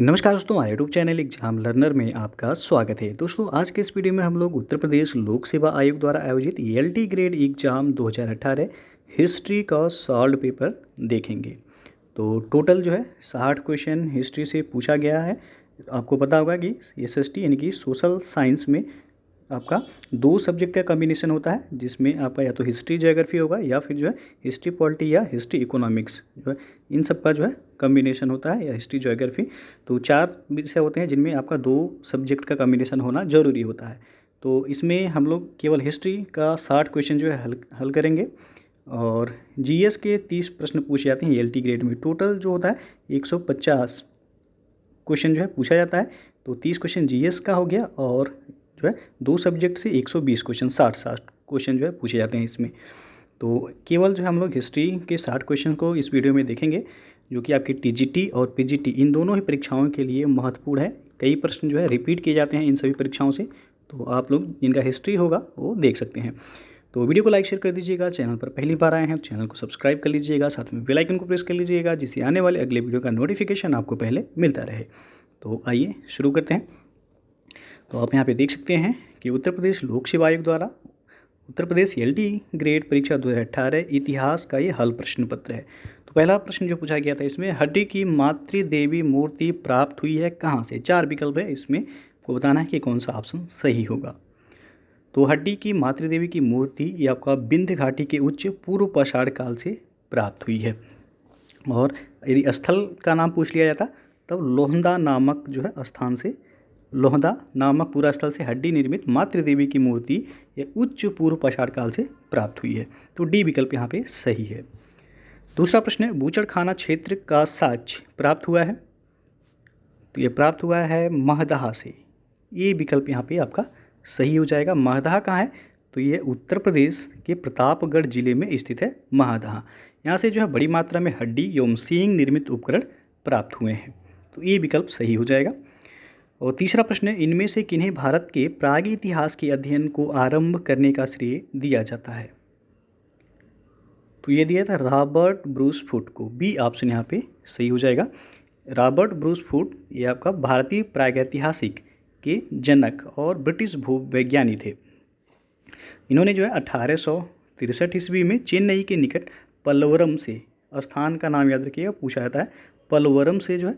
नमस्कार दोस्तों, हमारे यूट्यूब चैनल एग्जाम लर्नर में आपका स्वागत है। दोस्तों, आज के इस वीडियो में हम लोग उत्तर प्रदेश लोक सेवा आयोग द्वारा आयोजित एलटी ग्रेड एग्जाम 2018 हिस्ट्री का सॉल्व पेपर देखेंगे। तो टोटल जो है 60 क्वेश्चन हिस्ट्री से पूछा गया है। आपको पता होगा कि एसएसटी यानी कि सोशल साइंस में आपका 2 सब्जेक्ट का कॉम्बिनेशन होता है, जिसमें आपका या तो हिस्ट्री ज्योग्राफी होगा या फिर जो है हिस्ट्री पॉलिटी या हिस्ट्री इकोनॉमिक्स, जो है इन सब का जो है कॉम्बिनेशन होता है, या हिस्ट्री ज्योग्राफी। तो 4 विषय होते हैं जिनमें आपका 2 सब्जेक्ट का कॉम्बिनेशन होना ज़रूरी होता है। तो इसमें हम लोग केवल हिस्ट्री का 60 क्वेश्चन जो है हल करेंगे, और जीएस के 30 प्रश्न पूछे जाते हैं एलटी ग्रेड में। टोटल जो होता है 150 क्वेश्चन जो है पूछा जाता है। तो 30 क्वेश्चन जीएस का हो गया, और जो है 2 सब्जेक्ट से 120 क्वेश्चन, 60 क्वेश्चन जो है पूछे जाते हैं इसमें। तो केवल जो हम लोग हिस्ट्री के 60 क्वेश्चन को इस वीडियो में देखेंगे, जो कि आपकी टीजीटी और पीजीटी इन दोनों ही परीक्षाओं के लिए महत्वपूर्ण है। कई प्रश्न जो है रिपीट किए जाते हैं इन सभी परीक्षाओं से, तो आप लोग जिनका हिस्ट्री होगा वो देख सकते हैं। तो वीडियो को लाइक शेयर कर दीजिएगा। चैनल पर पहली बार आए हैं तो चैनल को सब्सक्राइब कर लीजिएगा, साथ में बेल आइकन को प्रेस कर लीजिएगा, जिससे आने वाले अगले वीडियो का नोटिफिकेशन आपको पहले मिलता रहे। तो आइए शुरू करते हैं। तो आप यहाँ पे देख सकते हैं कि उत्तर प्रदेश लोक सेवा आयोग द्वारा उत्तर प्रदेश एलटी ग्रेड परीक्षा 2018 इतिहास का ये हल प्रश्न पत्र है। तो पहला प्रश्न जो पूछा गया था इसमें, हड्डी की मातृदेवी मूर्ति प्राप्त हुई है कहाँ से? 4 विकल्प है, इसमें आपको बताना है कि कौन सा ऑप्शन सही होगा। तो हड्डी की मातृदेवी की मूर्ति ये आपका विंध्य घाटी के उच्च पूर्व पाषाण काल से प्राप्त हुई है। और यदि स्थल का नाम पूछ लिया जाता तब लोहंदा नामक जो है स्थान से, लोहंदा नामक पूरा स्थल से हड्डी निर्मित मातृदेवी की मूर्ति ये उच्च पूर्व पाषाण काल से प्राप्त हुई है। तो डी विकल्प यहाँ पे सही है। दूसरा प्रश्न है, बूचड़खाना क्षेत्र का साक्ष्य प्राप्त हुआ है, तो ये प्राप्त हुआ है महदहा से। ये विकल्प यहाँ पे आपका सही हो जाएगा। महदहा कहाँ है? तो ये उत्तर प्रदेश के प्रतापगढ़ जिले में स्थित है महदहा। यहाँ से जो है बड़ी मात्रा में हड्डी एवं सींग निर्मित उपकरण प्राप्त हुए हैं, तो ये विकल्प सही हो जाएगा। और तीसरा प्रश्न है, इनमें से किन्हें भारत के प्राग इतिहास के अध्ययन को आरंभ करने का श्रेय दिया जाता है? तो ये दिया था रॉबर्ट ब्रूस फुट को। बी ऑप्शन यहाँ पे सही हो जाएगा। रॉबर्ट ब्रूस फुट ये आपका भारतीय प्रागैतिहासिक के जनक और ब्रिटिश भूवैज्ञानी थे। इन्होंने जो है 1863 ईस्वी में चेन्नई के निकट पलवरम से, स्थान का नाम याद रखिएगा, पूछा जाता है, पलवरम से जो है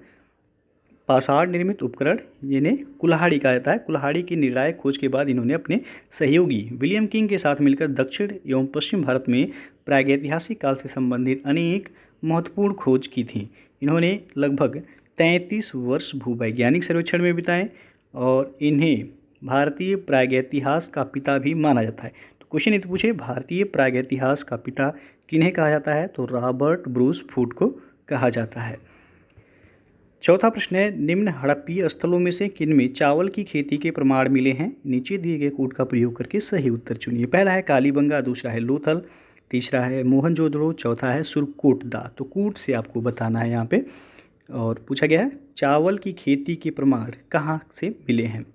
पाषाण निर्मित उपकरण जिन्हें कुल्हाड़ी कहा जाता है, कुल्हाड़ी की निर्णायक खोज के बाद इन्होंने अपने सहयोगी विलियम किंग के साथ मिलकर दक्षिण एवं पश्चिम भारत में प्रागैतिहासिक काल से संबंधित अनेक महत्वपूर्ण खोज की थी। इन्होंने लगभग 33 वर्ष भूवैज्ञानिक सर्वेक्षण में बिताए, और इन्हें भारतीय प्रागैतिहास का पिता भी माना जाता है। तो क्वेश्चन यदि पूछे भारतीय प्रागैतिहास का पिता किन्हें कहा जाता है, तो रॉबर्ट ब्रूस फुट को कहा जाता है। चौथा प्रश्न है, निम्न हड़प्पीय स्थलों में से किनमें चावल की खेती के प्रमाण मिले हैं? नीचे दिए गए कोड का प्रयोग करके सही उत्तर चुनिए। पहला है कालीबंगा, दूसरा है लोथल, तीसरा है मोहनजोदड़ो, चौथा है सुरकोटदा। तो कूट से आपको बताना है यहाँ पे। और पूछा गया है चावल की खेती के प्रमाण कहाँ से मिले हैं?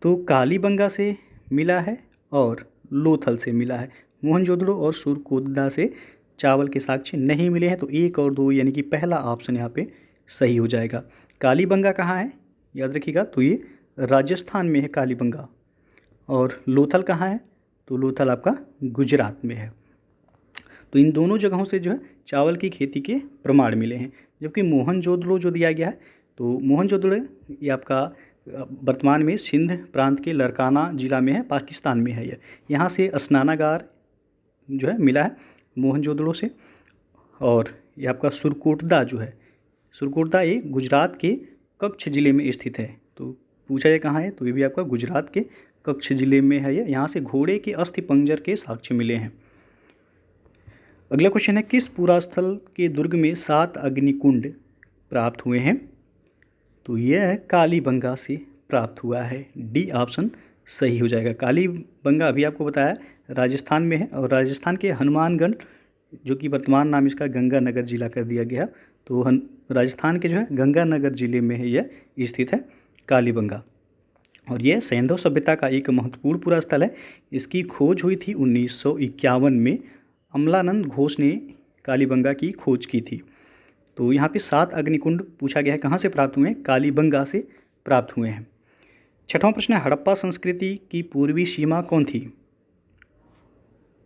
तो कालीबंगा से मिला है और लोथल से मिला है। मोहनजोदड़ो और सुरकोटदा से चावल के साक्ष्य नहीं मिले हैं। तो 1 और 2 यानी कि पहला ऑप्शन यहाँ पे सही हो जाएगा। कालीबंगा कहाँ है याद रखिएगा, तो ये राजस्थान में है कालीबंगा। और लोथल कहाँ है? तो लोथल आपका गुजरात में है। तो इन दोनों जगहों से जो है चावल की खेती के प्रमाण मिले हैं। जबकि मोहनजोदड़ो जो दिया गया है, तो मोहनजोदड़ो ये आपका वर्तमान में सिंध प्रांत के लरकाना जिला में है, पाकिस्तान में है। ये यहाँ से स्नानागार जो है मिला है मोहनजोदड़ो से। और ये आपका सुरकोटदा जो है, सुरकोटदा ये गुजरात के कच्छ जिले में स्थित है। तो पूछा जाए कहाँ है, तो ये भी आपका गुजरात के कच्छ जिले में है। ये यहाँ से घोड़े के अस्थि पंजर के साक्ष्य मिले हैं। अगला क्वेश्चन है, किस पुरास्थल के दुर्ग में 7 अग्निकुंड प्राप्त हुए हैं? तो यह है कालीबंगा से प्राप्त हुआ है। डी ऑप्शन सही हो जाएगा। कालीबंगा अभी आपको बताया राजस्थान में है, और राजस्थान के हनुमानगढ़ जो कि वर्तमान नाम इसका गंगानगर जिला कर दिया गया, तो राजस्थान के जो है गंगानगर जिले में है यह स्थित है कालीबंगा। और यह सैंधव सभ्यता का एक महत्वपूर्ण पुरा स्थल है। इसकी खोज हुई थी 1951 में। अमलानंद घोष ने कालीबंगा की खोज की थी। तो यहाँ पे 7 अग्निकुंड पूछा गया है, कहाँ से प्राप्त हुए हैं? कालीबंगा से प्राप्त हुए हैं। छठवां प्रश्न है, हड़प्पा संस्कृति की पूर्वी सीमा कौन थी?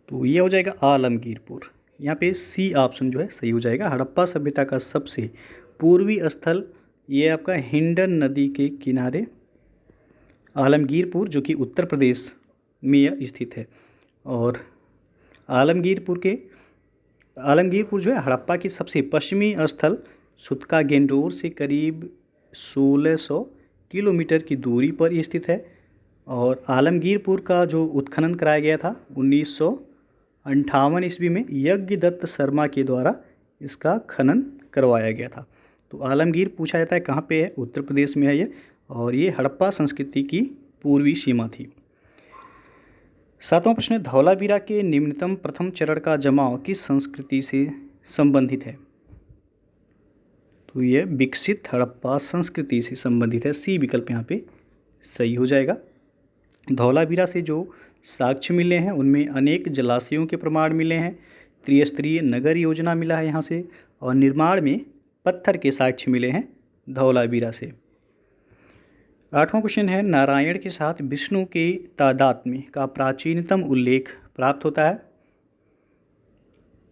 तो ये हो जाएगा आलमगीरपुर। यहाँ पे सी ऑप्शन जो है सही हो जाएगा। हड़प्पा सभ्यता का सबसे पूर्वी स्थल ये आपका हिंडन नदी के किनारे आलमगीरपुर, जो कि उत्तर प्रदेश में स्थित है। और आलमगीरपुर जो है हड़प्पा की सबसे पश्चिमी स्थल सुतका गेंडोर से करीब 1600 किलोमीटर की दूरी पर स्थित है। और आलमगीरपुर का जो उत्खनन कराया गया था 1958 ईस्वी में यज्ञदत्त शर्मा के द्वारा इसका खनन करवाया गया था। तो आलमगीर पूछा जाता है कहाँ पे है? उत्तर प्रदेश में है ये, और ये हड़प्पा संस्कृति की पूर्वी सीमा थी। 7वां प्रश्न, धौलावीरा के निम्नतम प्रथम चरण का जमाव किस संस्कृति से संबंधित है? तो ये विकसित हड़प्पा संस्कृति से संबंधित है। सी विकल्प यहाँ पे सही हो जाएगा। धौलावीरा से जो साक्ष्य मिले हैं उनमें अनेक जलाशयों के प्रमाण मिले हैं, त्रिस्तरीय नगर योजना मिला है यहाँ से, और निर्माण में पत्थर के साक्ष्य मिले हैं धौलावीरा से। 8वां क्वेश्चन है, नारायण के साथ विष्णु के तादात्म्य का प्राचीनतम उल्लेख प्राप्त होता है?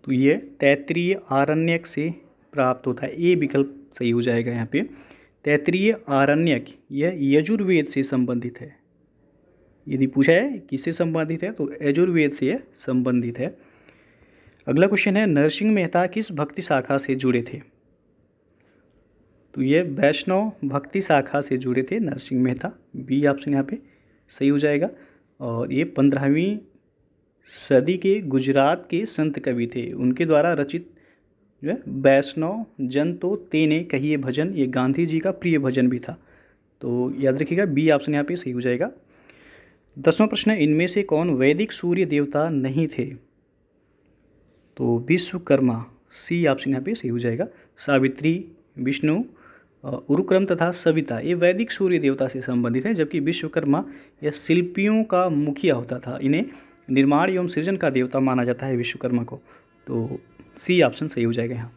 तो ये तैत्तिरीय आरण्यक से प्राप्त होता है। ए विकल्प सही हो जाएगा यहाँ पे। तैत्तिरीय आरण्यक यह यजुर्वेद से संबंधित है। यदि पूछा है किससे संबंधित है तो यजुर्वेद से यह संबंधित है। अगला क्वेश्चन है, नरसिंह मेहता किस भक्ति शाखा से जुड़े थे? तो ये वैष्णव भक्ति शाखा से जुड़े थे नरसिंह मेहता। बी ऑप्शन यहाँ पे सही हो जाएगा। और ये 15वीं सदी के गुजरात के संत कवि थे, उनके द्वारा रचित जो है वैष्णव जन तो तेने कहिए भजन, ये गांधी जी का प्रिय भजन भी था। तो याद रखिएगा बी ऑप्शन यहाँ पे सही हो जाएगा। 10वां प्रश्न है, इनमें से कौन वैदिक सूर्य देवता नहीं थे? तो विश्वकर्मा। सी ऑप्शन यहाँ पे सही हो जाएगा। सावित्री, विष्णु, उरुक्रम तथा सविता ये वैदिक सूर्य देवता से संबंधित है, जबकि विश्वकर्मा यह शिल्पियों का मुखिया होता था। इन्हें निर्माण एवं सृजन का देवता माना जाता है विश्वकर्मा को। तो सी ऑप्शन सही हो जाएगा यहाँ।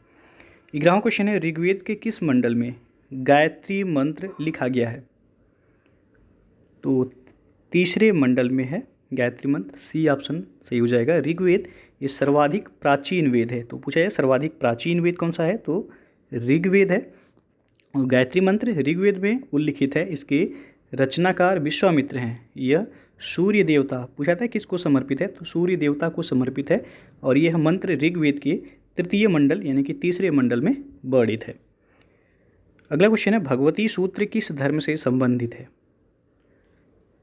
11वां क्वेश्चन है, ऋग्वेद के किस मंडल में गायत्री मंत्र लिखा गया है? तो तीसरे मंडल में है गायत्री मंत्र। सी ऑप्शन सही हो जाएगा। ऋग्वेद ये सर्वाधिक प्राचीन वेद है। तो पूछा है सर्वाधिक प्राचीन वेद कौन सा है? तो ऋग्वेद है। और गायत्री मंत्र ऋग्वेद में उल्लिखित है। इसके रचनाकार विश्वामित्र हैं। यह सूर्य देवता, पूछा था किसको समर्पित है? तो सूर्य देवता को समर्पित है। और यह मंत्र ऋग्वेद के तृतीय मंडल यानी कि तीसरे मंडल में वर्णित है। अगला क्वेश्चन है, भगवती सूत्र किस धर्म से संबंधित है?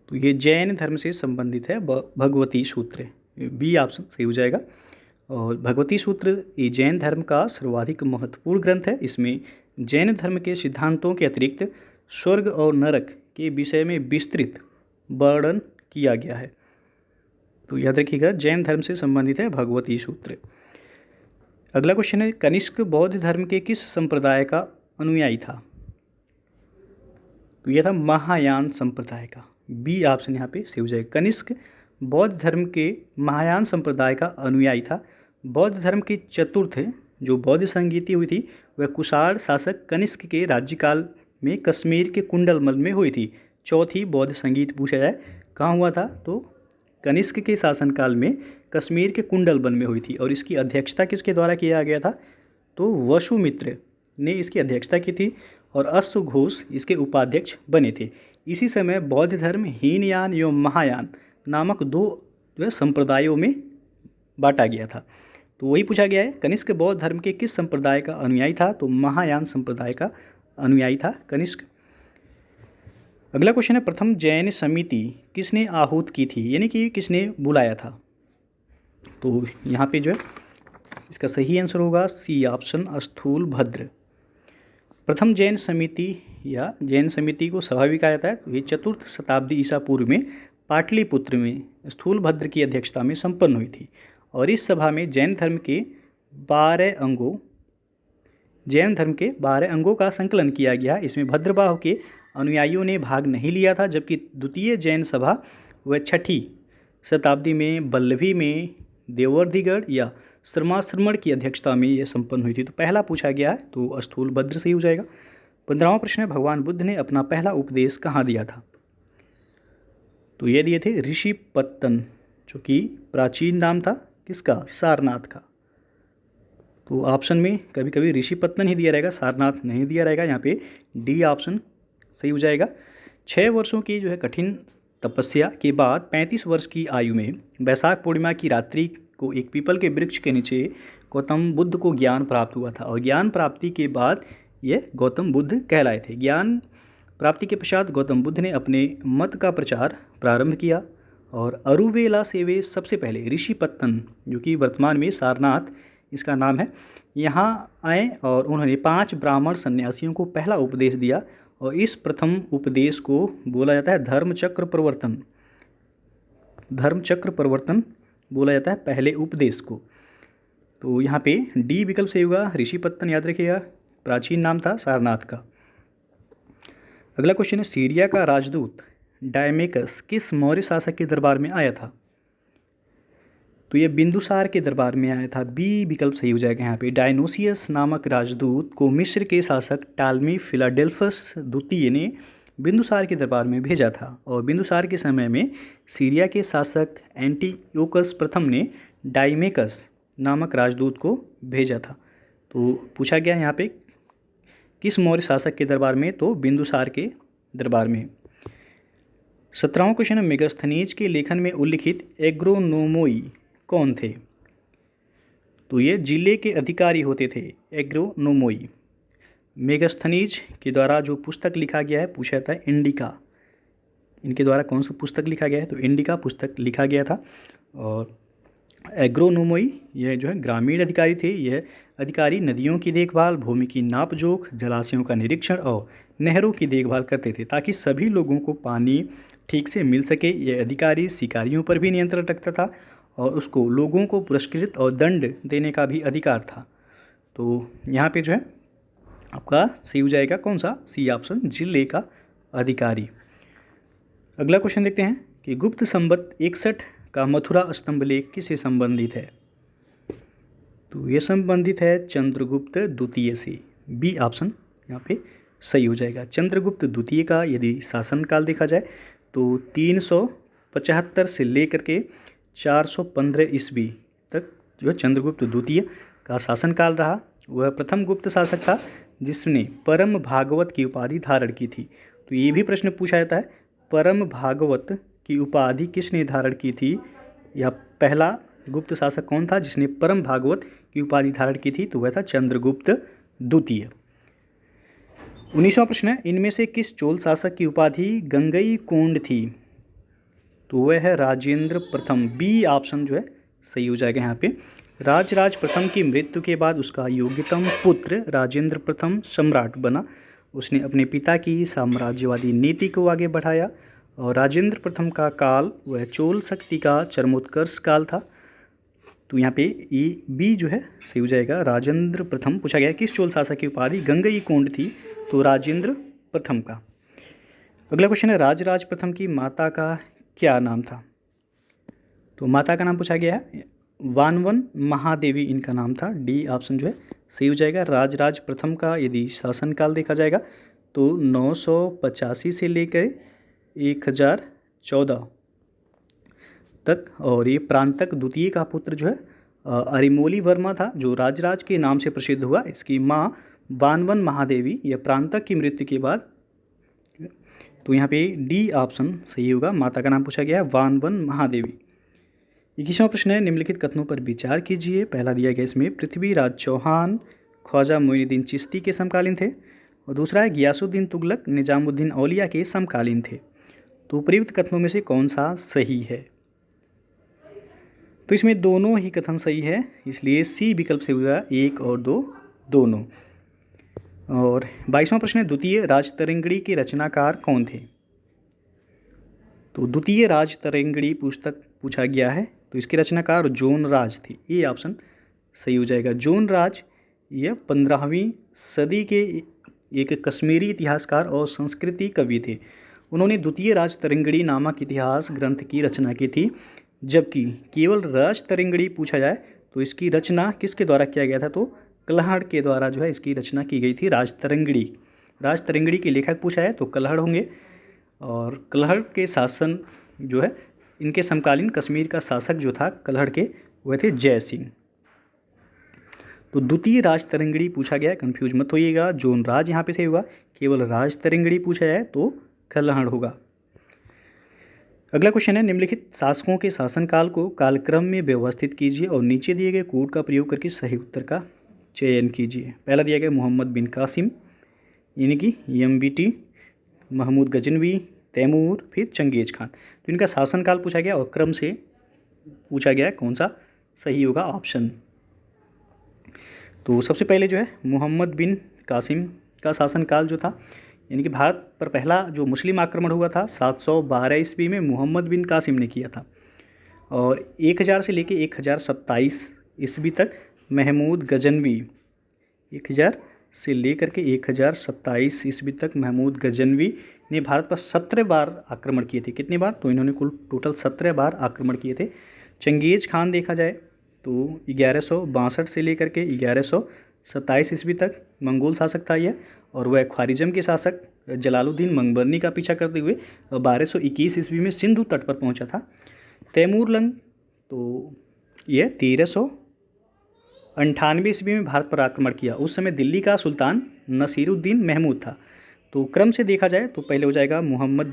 तो ये जैन धर्म से संबंधित है भगवती सूत्र। बी ऑप्शन सही हो जाएगा। और भगवती सूत्र ये जैन धर्म का सर्वाधिक महत्वपूर्ण ग्रंथ है। इसमें जैन धर्म के सिद्धांतों के अतिरिक्त स्वर्ग और नरक के विषय में विस्तृत वर्णन किया गया है। तो याद रखिएगा जैन धर्म से संबंधित है भगवती सूत्र। अगला क्वेश्चन है, कनिष्क बौद्ध धर्म के किस संप्रदाय का अनुयायी था? तो यह था महायान संप्रदाय का। बी ऑप्शन यहाँ पे सही हो जाएगा। कनिष्क बौद्ध धर्म के महायान संप्रदाय का अनुयायी था। बौद्ध धर्म की चतुर्थ जो बौद्ध संगीति हुई थी वह कुषाण शासक कनिष्क के राज्यकाल में कश्मीर के कुंडलमल में हुई थी। चौथी बौद्ध संगीत पूछा जाए कहाँ हुआ था? तो कनिष्क के शासनकाल में कश्मीर के कुंडलमल में हुई थी। और इसकी अध्यक्षता किसके द्वारा किया गया था? तो वसुमित्र ने इसकी अध्यक्षता की थी और अश्वघोष इसके उपाध्यक्ष बने थे। इसी समय बौद्ध धर्म हीनयान एवं महायान नामक दो जो है संप्रदायों में बांटा गया था। तो वही पूछा गया है, कनिष्क बौद्ध धर्म के किस संप्रदाय का अनुयायी था? तो महायान संप्रदाय का अनुयायी था कनिष्क। अगला क्वेश्चन है, प्रथम जैन समिति किसने आहूत की थी, यानी कि किसने बुलाया था? तो यहाँ पे जो है इसका सही आंसर होगा सी ऑप्शन स्थूलभद्र। प्रथम जैन समिति या जैन समिति को सभा भी कहा जाता है। तो ये 4th शताब्दी ईसा पूर्व में पाटलिपुत्र में स्थूलभद्र की अध्यक्षता में संपन्न हुई थी। और इस सभा में जैन धर्म के 12 अंगों का संकलन किया गया। इसमें भद्रबाहु के अनुयायियों ने भाग नहीं लिया था, जबकि द्वितीय जैन सभा वह 6ठी शताब्दी में बल्लभी में देवर्धिगढ़ या श्रमाश्रमण की अध्यक्षता में यह संपन्न हुई थी। तो पहला पूछा गया है तो स्थूलभद्र सही हो जाएगा। 15वां प्रश्न है, भगवान बुद्ध ने अपना पहला उपदेश कहाँ दिया था? तो ये दिए थे ऋषिपत्तन, जो कि प्राचीन नाम था किसका? सारनाथ का। तो ऑप्शन में कभी कभी ऋषिपत्तन ही दिया रहेगा, सारनाथ नहीं दिया रहेगा। यहाँ पे डी ऑप्शन सही हो जाएगा। 6 वर्षों की जो है कठिन तपस्या के बाद 35 वर्ष की आयु में वैशाख पूर्णिमा की रात्रि को एक पीपल के वृक्ष के नीचे गौतम बुद्ध को ज्ञान प्राप्त हुआ था, और ज्ञान प्राप्ति के बाद ये गौतम बुद्ध कहलाए थे। ज्ञान प्राप्ति के पश्चात गौतम बुद्ध ने अपने मत का प्रचार प्रारंभ किया, और अरुवेला से वे सबसे पहले ऋषिपत्तन, जो कि वर्तमान में सारनाथ इसका नाम है, यहाँ आए और उन्होंने 5 ब्राह्मण सन्यासियों को पहला उपदेश दिया, और इस प्रथम उपदेश को बोला जाता है धर्मचक्र प्रवर्तन। धर्मचक्र प्रवर्तन बोला जाता है पहले उपदेश को। तो यहाँ पे डी विकल्प सही होगा, ऋषिपत्तन याद रखिएगा, प्राचीन नाम था सारनाथ का। अगला क्वेश्चन है, सीरिया का राजदूत डायमेकस किस मौर्य शासक के दरबार में आया था? तो ये बिंदुसार के दरबार में आया था। बी विकल्प सही हो जाएगा यहाँ पे। डायनोसियस नामक राजदूत को मिस्र के शासक टालमी फिलाडेल्फस द्वितीय ने बिंदुसार के दरबार में भेजा था, और बिंदुसार के समय में सीरिया के शासक एंटियोकस प्रथम ने डायमेकस नामक राजदूत को भेजा था। तो पूछा गया यहाँ पे किस मौर्य शासक के दरबार में? तो बिंदुसार के दरबार में। 17वां क्वेश्चन है, मेगास्थनीज के लेखन में उल्लिखित एग्रोनोमोई कौन थे? तो ये जिले के अधिकारी होते थे, एग्रोनोमोई। मेगास्थनीज के द्वारा जो पुस्तक लिखा गया है, पूछा जाता है इंडिका। इनके द्वारा कौन सा पुस्तक लिखा गया है? तो इंडिका पुस्तक लिखा गया था। और एग्रोनोमोई यह जो है ग्रामीण अधिकारी थे। यह अधिकारी नदियों की देखभाल, भूमि की नापजोख, जलाशयों का निरीक्षण और नहरों की देखभाल करते थे, ताकि सभी लोगों को पानी ठीक से मिल सके। यह अधिकारी शिकारियों पर भी नियंत्रण रखता था, और उसको लोगों को पुरस्कृत और दंड देने का भी अधिकार था। तो यहाँ पे जो है आपका सही हो जाएगा कौन सा? सी ऑप्शन, जिले का अधिकारी। अगला क्वेश्चन देखते हैं कि गुप्त संवत 61 का मथुरा स्तंभ लेख किससे संबंधित है? तो ये संबंधित है चंद्रगुप्त द्वितीय से। बी ऑप्शन यहाँ पे सही हो जाएगा। चंद्रगुप्त द्वितीय का यदि शासनकाल देखा जाए तो 375 से लेकर के 415 ईस्वी तक जो चंद्रगुप्त द्वितीय का शासनकाल रहा। वह प्रथम गुप्त शासक था जिसने परम भागवत की उपाधि धारण की थी। तो ये भी प्रश्न पूछा जाता है, परम भागवत की उपाधि किसने धारण की थी? या पहला गुप्त शासक कौन था जिसने परम भागवत की उपाधि धारण की थी? तो वह था चंद्रगुप्त द्वितीय। 19वां प्रश्न है, इनमें से किस चोल शासक की उपाधि गंगईकोंड थी? तो वह है राजेंद्र प्रथम। बी ऑप्शन जो है सही हो जाएगा यहाँ पे। राजराज प्रथम की मृत्यु के बाद उसका योग्यतम पुत्र राजेंद्र प्रथम सम्राट बना। उसने अपने पिता की साम्राज्यवादी नीति को आगे बढ़ाया, और राजेंद्र प्रथम का काल वह चोल शक्ति का चरमोत्कर्ष काल था। तो यहाँ पे ये बी जो है सही हो जाएगा, राजेंद्र प्रथम। पूछा गया किस चोल शासक की उपाधि गंगईकोंड थी? तो राजेंद्र प्रथम का। अगला क्वेश्चन है, राजराज प्रथम की माता का क्या नाम था? तो माता का नाम पूछा गया है, वानवन महादेवी इनका नाम था। डी ऑप्शन जो है सही हो जाएगा। राजराज प्रथम का यदि शासनकाल देखा जाएगा तो 985 से लेकर 1014 तक, और ये प्रांतक द्वितीय का पुत्र जो है अरिमोली वर्मा था, जो राजराज के नाम से प्रसिद्ध हुआ। इसकी माँ वानवन महादेवी, यह प्रांतक की मृत्यु के बाद। तो यहाँ पे डी ऑप्शन सही होगा, माता का नाम पूछा गया है वानवन महादेवी। 21वां प्रश्न है, निम्नलिखित कथनों पर विचार कीजिए। पहला दिया गया इसमें पृथ्वीराज चौहान ख्वाजा मोइनुद्दीन चिश्ती के समकालीन थे, और दूसरा है गियासुद्दीन तुगलक निजामुद्दीन औलिया के समकालीन थे। तो उपयुक्त कथनों में से कौन सा सही है? तो इसमें दोनों ही कथन सही है, इसलिए सी विकल्प से हुआ 1 और 2 दोनों। और 22वां प्रश्न है, द्वितीय राजतरंगिणी के रचनाकार कौन थे? तो द्वितीय राजतरंगिणी पुस्तक पूछा गया है, तो इसके रचनाकार जोन राज थे। ये ऑप्शन सही हो जाएगा। जोन राज यह 15वीं सदी के एक कश्मीरी इतिहासकार और संस्कृति कवि थे। उन्होंने द्वितीय राजतरंगिणी नामक इतिहास ग्रंथ की रचना की थी। जबकि केवल राजतरंगिणी पूछा जाए तो इसकी रचना किसके द्वारा किया गया था? तो कल्हड़ के द्वारा जो है इसकी रचना की गई थी। राजतरंगिणी के लेखक पूछा है तो कल्हड़ होंगे। और कल्हड़ के शासन जो है, इनके समकालीन कश्मीर का शासक जो था कल्हड़ के, वह थे जय सिंह। तो द्वितीय राजतरंगिणी पूछा गया, कंफ्यूज मत होइएगा, जोन राज यहाँ पे से हुआ, केवल राजतरंगिणी पूछा जाए तो कल्हड़ होगा। अगला क्वेश्चन है, निम्नलिखित शासकों के शासनकाल को कालक्रम में व्यवस्थित कीजिए और नीचे दिए गए कोड का प्रयोग करके सही उत्तर का चयन कीजिए। पहला दिया गया मोहम्मद बिन कासिम, यानी कि MBT, महमूद गजनवी, तैमूर, फिर चंगेज खान। तो इनका शासनकाल पूछा गया और क्रम से पूछा गया कौन सा सही होगा ऑप्शन। तो सबसे पहले जो है मोहम्मद बिन कासिम का शासनकाल जो था, यानी कि भारत पर पहला जो मुस्लिम आक्रमण हुआ था 712 ईस्वी में मोहम्मद बिन कासिम ने किया था। और 1000 से लेके 1027 ईस्वी तक महमूद गजनवी, 1000 से लेकर के 1027 ईस्वी तक महमूद गजनवी ने भारत पर 17 बार आक्रमण किए थे। कितनी बार? तो इन्होंने कुल टोटल 17 बार आक्रमण किए थे। चंगेज खान देखा जाए तो 1162 से लेकर के 1127 ईस्वी तक मंगोल शासक था यह, और वह ख्वारिज्म के शासक जलालुद्दीन मंगबरनी का पीछा करते हुए 1221 ईस्वी में सिंधु तट पर पहुंचा था। तैमूर लंग तो यह 1398 ईस्वी में भारत पर आक्रमण किया। उस समय दिल्ली का सुल्तान नसीरुद्दीन महमूद था। तो क्रम से देखा जाए तो पहले हो जाएगा मोहम्मद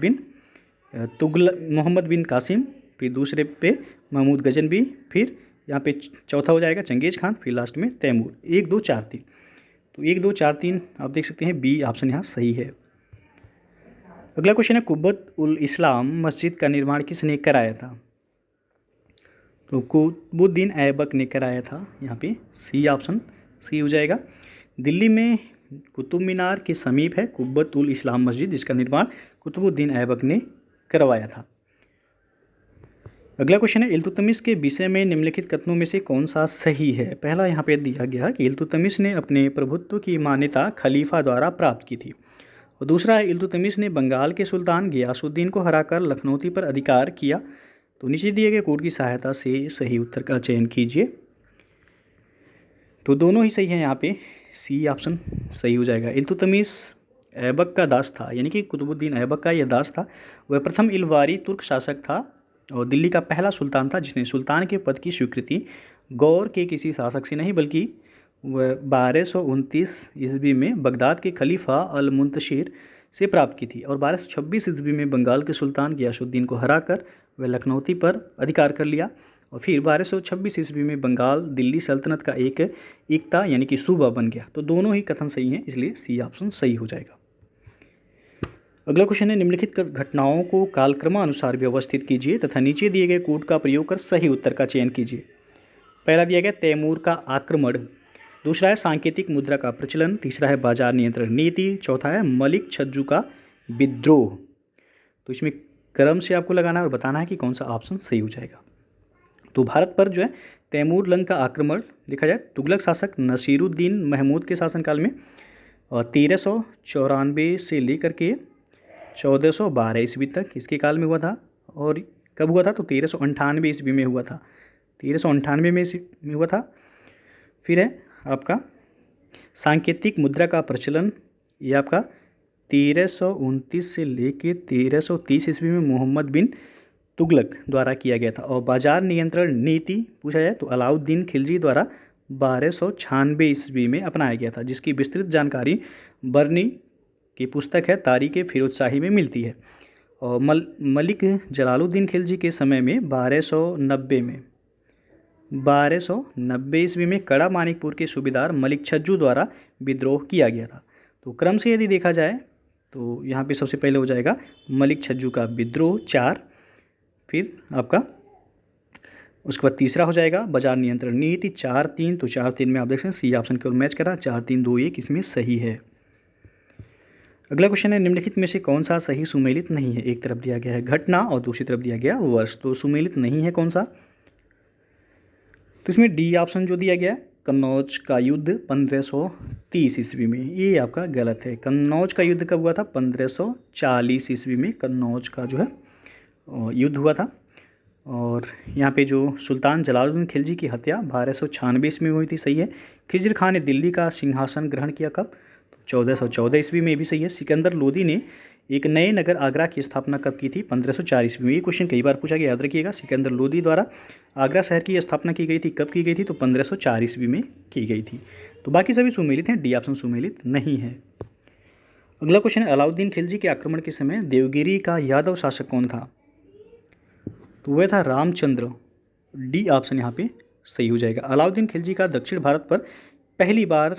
बिन कासिम, फिर दूसरे पे महमूद गजनवी, फिर यहाँ पे चौथा हो जाएगा चंगेज खान, फिर लास्ट में तैमूर। 1 2 4 3, तो 1 2 4 3 आप देख सकते हैं बी ऑप्शन यहाँ सही है। अगला क्वेश्चन है, कुब्बत उल इस्लाम मस्जिद का निर्माण किसने कराया था? तो कुतुबुद्दीन ऐबक ने कराया था। यहाँ पे सी ऑप्शन सी हो जाएगा। दिल्ली में कुतुब मीनार के समीप है कुब्बत उल इस्लाम मस्जिद, जिसका निर्माण कुतुबुद्दीन ऐबक ने करवाया था। अगला क्वेश्चन है, इल्तुतमिश के विषय में निम्नलिखित कथनों में से कौन सा सही है? पहला यहाँ पे दिया गया कि इल्तुतमिश ने अपने प्रभुत्व की मान्यता खलीफा द्वारा प्राप्त की थी। और दूसरा है, इल्तुतमिश ने बंगाल के सुल्तान गियासुद्दीन को हराकर लखनौती पर अधिकार किया। तो नीचे दिए गए कोड की सहायता से सही उत्तर का चयन कीजिए। तो दोनों ही सही है, यहाँ पे सी ऑप्शन सही हो जाएगा। इल्तुतमिश ऐबक का दास था, यानी कि कुतुबुद्दीन ऐबक का यह दास था। वह प्रथम इलवारी तुर्क शासक था और दिल्ली का पहला सुल्तान था जिसने सुल्तान के पद की स्वीकृति गौर के किसी शासक से नहीं, बल्कि वह 1229 ईस्वी में बगदाद के खलीफा अल मुंतशिर से प्राप्त की थी। और 1226 ईस्वी में बंगाल के सुल्तान गियासुद्दीन को हराकर वह लखनौती पर अधिकार कर लिया। और फिर 1226 ईस्वी में बंगाल दिल्ली सल्तनत का एक एकता यानी कि सूबा बन गया। तो दोनों ही कथन सही हैं, इसलिए सी ऑप्शन सही हो जाएगा। अगला क्वेश्चन है, निम्नलिखित घटनाओं को कालक्रमानुसार व्यवस्थित कीजिए तथा नीचे दिए गए कोड का प्रयोग कर सही उत्तर का चयन कीजिए। पहला दिया गया तैमूर का आक्रमण, दूसरा है सांकेतिक मुद्रा का प्रचलन, तीसरा है बाजार नियंत्रण नीति, चौथा है मलिक छज्जू का विद्रोह। तो इसमें क्रम से आपको लगाना है और बताना है कि कौन सा ऑप्शन सही हो जाएगा। तो भारत पर जो है तैमूर लंग का आक्रमण देखा जाए तुगलक शासक नसीरुद्दीन महमूद के शासनकाल में 1394 से लेकर के 1412 ईस्वी तक इसके काल में हुआ था। और कब हुआ था? तो 1398 ईस्वी में हुआ था। 1398 में हुआ था। फिर है आपका सांकेतिक मुद्रा का प्रचलन, ये आपका 1329 से लेके 1330 ईस्वी में मोहम्मद बिन तुगलक द्वारा किया गया था। और बाजार नियंत्रण नीति पूछा जाए तो अलाउद्दीन खिलजी द्वारा 1296 ईस्वी में अपनाया गया था, जिसकी विस्तृत जानकारी बर्नी की पुस्तक है तारीख फिरोज शाही में मिलती है। और मलिक जलालुद्दीन खिलजी के समय में 1290 ईस्वी में कड़ा मानिकपुर के सूबेदार मलिक छज्जू द्वारा विद्रोह किया गया था। तो क्रम से यदि देखा जाए तो यहाँ पे सबसे पहले हो जाएगा मलिक छज्जू का विद्रोह 4, फिर आपका उसके बाद तीसरा हो जाएगा बाजार नियंत्रण नीति 4-3। तो 4-3 में आप देख सकते हैं सी ऑप्शन केवल मैच करा, 4-3-2-1 इसमें सही है। अगला क्वेश्चन है, निम्नलिखित में से कौन सा सही सुमेलित नहीं है? एक तरफ दिया गया है घटना और दूसरी तरफ दिया गया वर्ष, तो सुमेलित नहीं है कौन सा? तो इसमें डी ऑप्शन जो दिया गया है कन्नौज का युद्ध 1530 ईस्वी में, ये आपका गलत है। कन्नौज का युद्ध कब हुआ था? 1540 ईस्वी में कन्नौज का जो है युद्ध हुआ था। और यहाँ पे जो सुल्तान जलालुद्दीन खिलजी की हत्या 1296 ईस्वी में हुई थी, सही है। खिज्र खान ने दिल्ली का सिंहासन ग्रहण किया कब? तो 1414 ईस्वी में, भी सही है। सिकंदर लोदी ने एक नए नगर आगरा की स्थापना कब की थी? 1504 ईस्वी में। ये क्वेश्चन कई बार पूछा गया, याद रखिएगा। सिकंदर लोदी द्वारा आगरा शहर की स्थापना की गई थी, कब की गई थी? तो 1504 ईस्वी में की गई थी। तो बाकी सभी सुमेलित हैं, डी ऑप्शन सुमेलित नहीं है। अगला क्वेश्चन है, अलाउद्दीन खिलजी के आक्रमण के समय देवगिरी का यादव शासक कौन था? तो वह था रामचंद्र। डी ऑप्शन यहाँ पे सही हो जाएगा। अलाउद्दीन खिलजी का दक्षिण भारत पर पहली बार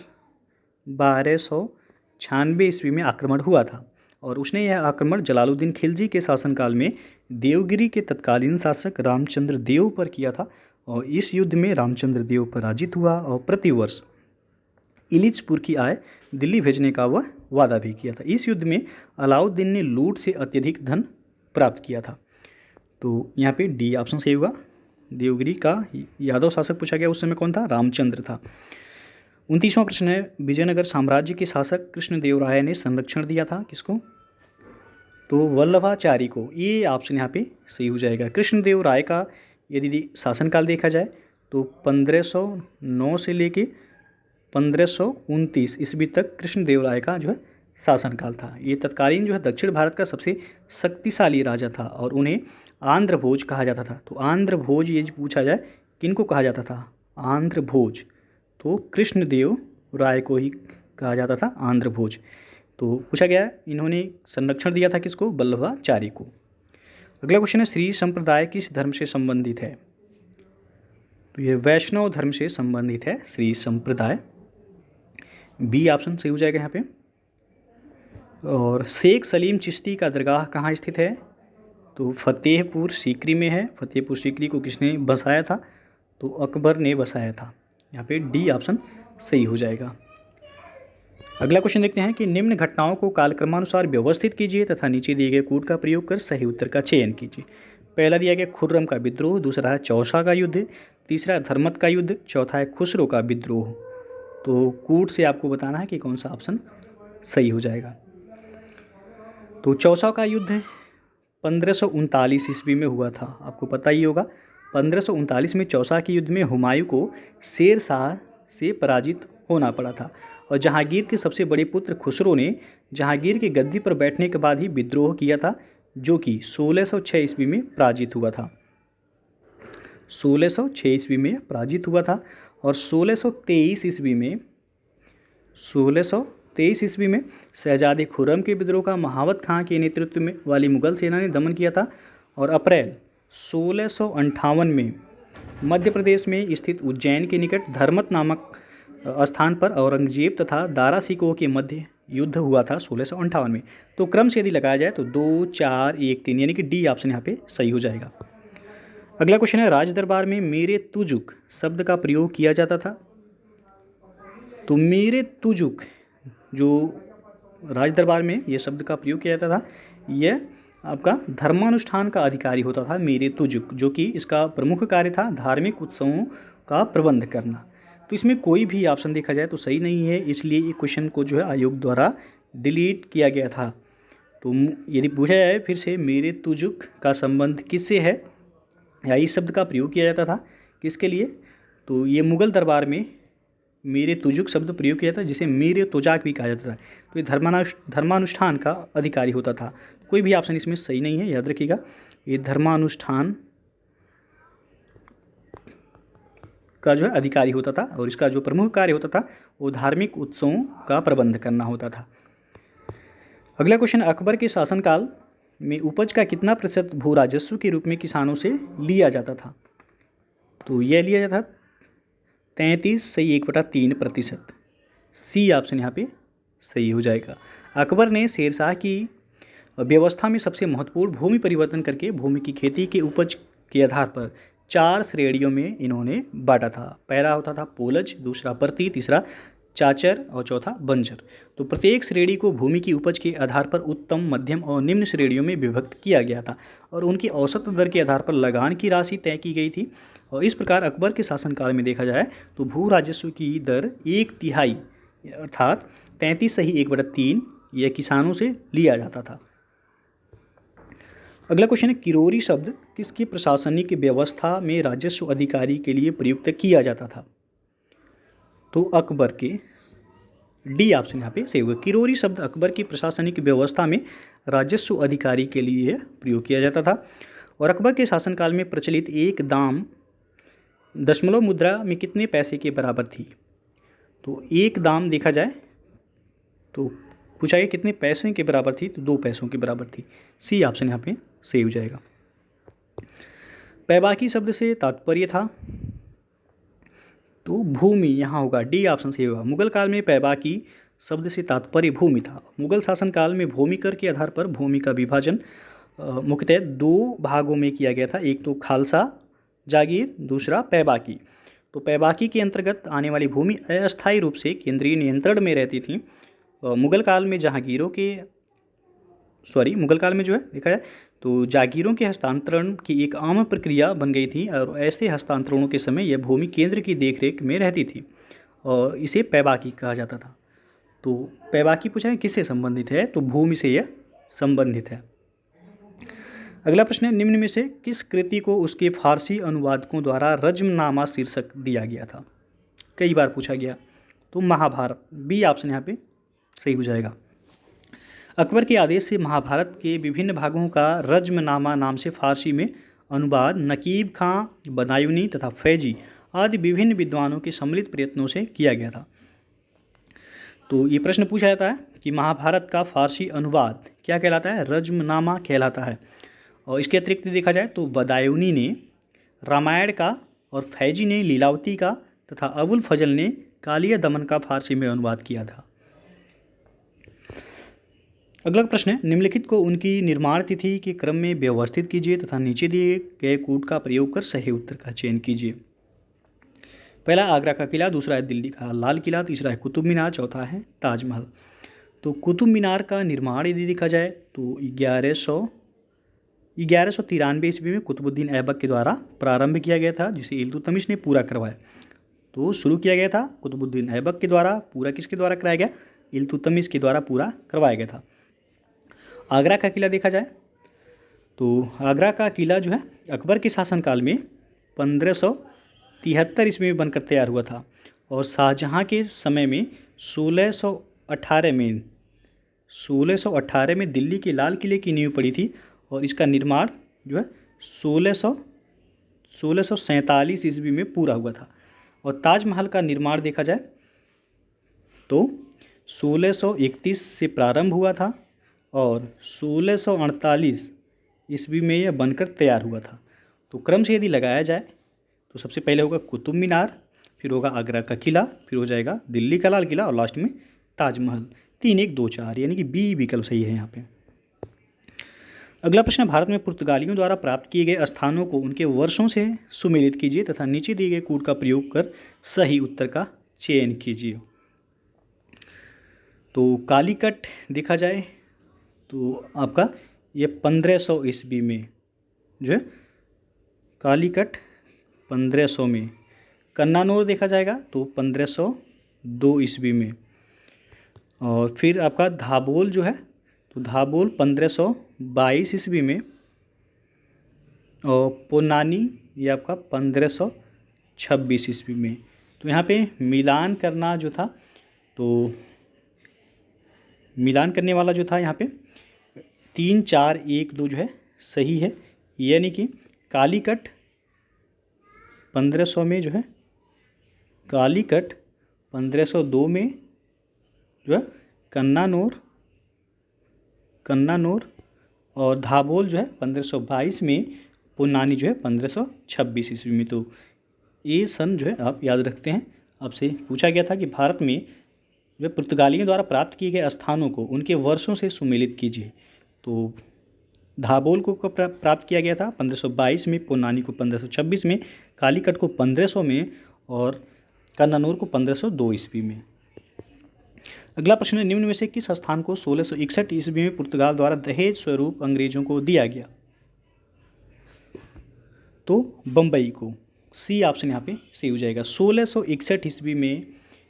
1296 ईस्वी में आक्रमण हुआ था और उसने यह आक्रमण जलालुद्दीन खिलजी के शासनकाल में देवगिरी के तत्कालीन शासक रामचंद्र देव पर किया था और इस युद्ध में रामचंद्र देव पराजित हुआ और प्रतिवर्ष इलिचपुर की आय दिल्ली भेजने का वह वादा भी किया था। इस युद्ध में अलाउद्दीन ने लूट से अत्यधिक धन प्राप्त किया था। तो यहाँ पे डी ऑप्शन सही होगा। देवगिरी का यादव शासक पूछा गया, उस समय कौन था? रामचंद्र था। 29वां प्रश्न है, विजयनगर साम्राज्य के शासक कृष्णदेवराय ने संरक्षण दिया था किसको? तो वल्लभाचारी को। ये ऑप्शन यहाँ पे सही हो जाएगा। कृष्णदेवराय का यदि शासनकाल देखा जाए तो 1509 से लेके 1529 ईस्वी तक कृष्णदेवराय का जो है शासनकाल था। ये तत्कालीन जो है दक्षिण भारत का सबसे शक्तिशाली राजा था और उन्हें आंध्र भोज कहा जाता था। तो आंध्र भोज ये पूछा जाए किनको कहा जाता था? आंध्र भोज, तो कृष्णदेव राय को ही कहा जाता था आंध्र भोज। तो पूछा गया इन्होंने संरक्षण दिया था किसको? वल्लभाचारी को। अगला क्वेश्चन है, श्री संप्रदाय किस धर्म से संबंधित है? तो ये वैष्णव धर्म से संबंधित है श्री संप्रदाय। बी ऑप्शन सही हो जाएगा यहाँ पे। और शेख सलीम चिश्ती का दरगाह कहाँ स्थित है? तो फतेहपुर सीकरी में है। फतेहपुर सीकरी को किसने बसाया था? तो अकबर ने बसाया था। यहाँ पे डी ऑप्शन सही हो जाएगा। अगला क्वेश्चन देखते हैं कि निम्न घटनाओं को कालक्रमानुसार व्यवस्थित कीजिए तथा नीचे दिए गए कूट का प्रयोग कर सही उत्तर का चयन कीजिए। पहला दिया गया खुर्रम का विद्रोह, दूसरा है चौसा का युद्ध, तीसरा है धर्मत का युद्ध, चौथा है खुसरो का विद्रोह। तो कूट से आपको बताना है कि कौन सा ऑप्शन सही हो जाएगा। तो चौसा का युद्ध 1539 ईस्वी में हुआ था, आपको पता ही होगा। 1539 में चौसा के युद्ध में हुमायूं को शेर शाह से पराजित होना पड़ा था और जहांगीर के सबसे बड़े पुत्र खुसरो ने जहांगीर की गद्दी पर बैठने के बाद ही विद्रोह किया था, जो कि 1606 ईस्वी में पराजित हुआ था। 1606 ईस्वी में पराजित हुआ था और 1623 ईस्वी में शहजादे खुर्रम के विद्रोह का महावत खां के नेतृत्व में वाली मुगल सेना ने दमन किया था और अप्रैल 1658 में मध्य प्रदेश में स्थित उज्जैन के निकट धर्मत नामक स्थान पर औरंगजेब तथा दारा सिकोह के मध्य युद्ध हुआ था 1658 में। तो क्रम से यदि लगाया जाए तो 2, 4, 1, 3 यानी कि डी ऑप्शन यहाँ पे सही हो जाएगा। अगला क्वेश्चन है, राज दरबार में मेरे तुजुक शब्द का प्रयोग किया जाता था। तो मेरे तुजुक जो राज दरबार में ये शब्द का प्रयोग किया जाता था, यह आपका धर्मानुष्ठान का अधिकारी होता था मेरे तुजुक, जो कि इसका प्रमुख कार्य था धार्मिक उत्सवों का प्रबंध करना। तो इसमें कोई भी ऑप्शन देखा जाए तो सही नहीं है, इसलिए ये क्वेश्चन को जो है आयोग द्वारा डिलीट किया गया था। तो यदि पूछा जाए फिर से मेरे तुजुक का संबंध किससे है या इस शब्द का प्रयोग किया जाता था किसके लिए, तो ये मुगल दरबार में मेरे तुजुक शब्द प्रयोग किया था, जिसे मेरे तुजाक भी कहा जाता था। तो ये धर्मानुष्ठान का अधिकारी होता था। कोई भी ऑप्शन इसमें सही नहीं है, याद रखिएगा। ये धर्मानुष्ठान का जो है अधिकारी होता था और इसका जो प्रमुख कार्य होता था वो धार्मिक उत्सवों का प्रबंध करना होता था। अगला क्वेश्चन, अकबर के शासनकाल में उपज का कितना प्रतिशत भू राजस्व के रूप में किसानों से लिया जाता था? तो यह लिया जाता 33.1/3%। सी ऑप्शन यहाँ पे सही हो जाएगा। अकबर ने शेरशाह की व्यवस्था में सबसे महत्वपूर्ण भूमि परिवर्तन करके भूमि की खेती के उपज के आधार पर 4 श्रेणियों में इन्होंने बांटा था। पहला होता था पोलज, दूसरा परती, तीसरा चाचर और चौथा बंजर। तो प्रत्येक श्रेणी को भूमि की उपज के आधार पर उत्तम, मध्यम और निम्न श्रेणियों में विभक्त किया गया था और उनकी औसत दर के आधार पर लगान की राशि तय की गई थी। और इस प्रकार अकबर के शासनकाल में देखा जाए तो भू राजस्व की दर 1/3 अर्थात 33.1/3 यह किसानों से लिया जाता था। अगला क्वेश्चन है, किरोरी शब्द किसकी प्रशासनिक व्यवस्था में राजस्व अधिकारी के लिए प्रयुक्त किया जाता था? तो अकबर के। डी ऑप्शन यहाँ पे सही हुआ। किरोरी शब्द अकबर की प्रशासनिक व्यवस्था में राजस्व अधिकारी के लिए प्रयोग किया जाता था और अकबर के शासनकाल में प्रचलित एक दाम दशमलव मुद्रा में कितने पैसे के बराबर थी? तो एक दाम देखा जाए तो पूछा गया कितने पैसे के बराबर थी, तो 2 पैसों के बराबर थी। सी ऑप्शन यहाँ पे सही हो जाएगा। पैबाकी शब्द से तात्पर्य था, तो भूमि यहाँ होगा। डी ऑप्शन सही होगा। मुगल काल में पैबाकी शब्द से तात्पर्य भूमि था। मुगल शासनकाल में भूमि कर के आधार पर भूमि का विभाजन मुख्यतः 2 भागों में किया गया था। एक तो खालसा जागीर, दूसरा पैबाकी। तो पैबाकी के अंतर्गत आने वाली भूमि अस्थायी रूप से केंद्रीय नियंत्रण में रहती थी। मुगल काल में मुगल काल में जो है देखा जाए तो जागीरों के हस्तांतरण की एक आम प्रक्रिया बन गई थी और ऐसे हस्तांतरणों के समय यह भूमि केंद्र की देखरेख में रहती थी और इसे पैबाकी कहा जाता था। तो पैबाकी पूछा है किससे संबंधित है, तो भूमि से यह संबंधित है। अगला प्रश्न है, निम्न में से किस कृति को उसके फारसी अनुवादकों द्वारा रज्मनामा शीर्षक दिया गया था? कई बार पूछा गया, तो महाभारत। बी ऑप्शन यहाँ पे सही हो जाएगा। अकबर के आदेश से महाभारत के विभिन्न भागों का रज्मनामा नाम से फारसी में अनुवाद नकीब खां, बदायूनी तथा फैजी आदि विभिन्न विद्वानों के सम्मिलित प्रयत्नों से किया गया था। तो ये प्रश्न पूछा जाता है कि महाभारत का फारसी अनुवाद क्या कहलाता है? रज्मनामा कहलाता है। और इसके अतिरिक्त देखा जाए तो बदायूनी ने रामायण का और फैजी ने लीलावती का तथा अबुल फजल ने कालिया दमन का फारसी में अनुवाद किया था। अगला प्रश्न है, निम्नलिखित को उनकी निर्माण तिथि के क्रम में व्यवस्थित कीजिए तथा नीचे दिए गए कूट का प्रयोग कर सही उत्तर का चयन कीजिए। पहला आगरा का किला, दूसरा है दिल्ली का लाल किला, तीसरा है कुतुब मीनार, चौथा है ताजमहल। तो कुतुब मीनार का निर्माण यदि देखा जाए तो 1193 ईस्वी में कुतुबुद्दीन ऐबक के द्वारा प्रारंभ किया गया था, जिसे इल्तुतमिश ने पूरा करवाया। तो शुरू किया गया था कुतुबुद्दीन ऐबक के द्वारा, पूरा किसके द्वारा कराया गया? इल्तुतमिश के द्वारा पूरा करवाया गया था। आगरा का किला देखा जाए तो आगरा का किला जो है अकबर के शासनकाल में 1573 ईस्वी में बनकर तैयार हुआ था और शाहजहां के समय में 1618 में दिल्ली के लाल किले की नींव पड़ी थी और इसका निर्माण जो है 1647 ईस्वी में पूरा हुआ था। और ताजमहल का निर्माण देखा जाए तो 1631 से प्रारंभ हुआ था और 1648 ईस्वी में यह बनकर तैयार हुआ था। तो क्रम से यदि लगाया जाए तो सबसे पहले होगा कुतुब मीनार, फिर होगा आगरा का किला, फिर हो जाएगा दिल्ली का लाल किला और लास्ट में ताजमहल। 3 1 2 4 यानी कि बी विकल्प सही है यहाँ पे। अगला प्रश्न, भारत में पुर्तगालियों द्वारा प्राप्त किए गए स्थानों को उनके वर्षों से सुमेलित कीजिए तथा नीचे दिए गए कूट का प्रयोग कर सही उत्तर का चयन कीजिए। तो कालीकट देखा जाए तो आपका ये 1500 ईस्वी में जो है कालीकट 1500 में। कन्नानौर देखा जाएगा तो 1502 ईस्वी में। और फिर आपका धाबोल जो है तो धाबोल 1522 ईस्वी में। और पोन्नानी ये आपका 1526 ईस्वी में। तो यहाँ पे मिलान करना जो था तो मिलान करने वाला जो था यहाँ पे 3 4 1 2 जो है सही है, यानी कि कालीकट 1500 में जो है कालीकट 1502 में जो है कन्नानौर और धाबोल जो है 1522 में, पुन्नानी जो है 1526 ईस्वी में। तो ये सन जो है आप याद रखते हैं। आपसे पूछा गया था कि भारत में जो पुर्तगालियों द्वारा प्राप्त किए गए स्थानों को उनके वर्षों से सुमेलित कीजिए। तो धाबोल को प्राप्त किया गया था 1522 में, पुन्नानी को 1526 में, कालीकट को 1500 में और कन्नानौर को 1502 ईस्वी में। अगला प्रश्न है, निम्न में से किस स्थान को 1661 ईस्वी में पुर्तगाल द्वारा दहेज स्वरूप अंग्रेजों को दिया गया? तो बम्बई को। सी ऑप्शन यहाँ पे सही हो जाएगा। 1661 ईस्वी में